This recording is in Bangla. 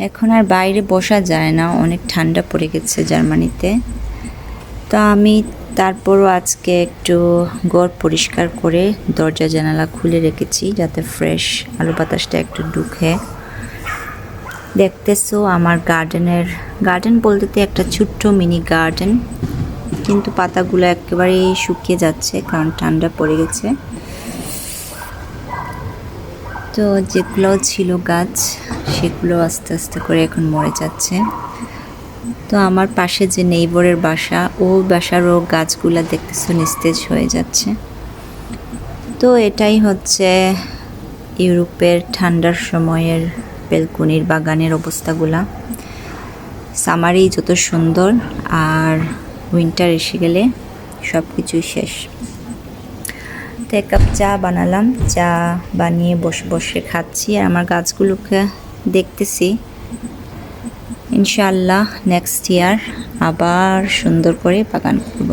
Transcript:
এখন আর বাইরে বসা যায় না, অনেক ঠান্ডা পড়ে গেছে জার্মানিতে। তো আমি তারপরও আজকে একটু ঘর পরিষ্কার করে দরজা জানালা খুলে রেখেছি যাতে ফ্রেশ আলো বাতাসটা একটু ঢুকে। দেখতেছো আমার গার্ডেন বলতে একটা ছোট্ট মিনি গার্ডেন, কিন্তু পাতাগুলো একেবারেই শুকিয়ে যাচ্ছে কারণ ঠান্ডা পড়ে গেছে। তো যেগুলো ছিল গাছ সেগুলো আস্তে আস্তে করে এখন মরে যাচ্ছে। তো আমার পাশে যে নেইবরের বাসা, ও বাসারও গাছগুলো দেখতেছো নিস্তেজ হয়ে যাচ্ছে। তো এটাই হচ্ছে ইউরোপের ঠান্ডার সময়ের বেলকনির বাগানের অবস্থাগুলা। সামারেই যত সুন্দর, আর উইন্টার এসে গেলে সব কিছুই শেষ। তো এক কাপ চা বানালাম, চা বানিয়ে বসে বসে খাচ্ছি আর আমার গাছগুলোকে দেখতেছি। ইনশাআল্লাহ নেক্সট ইয়ার আবার সুন্দর করে বাগান করব।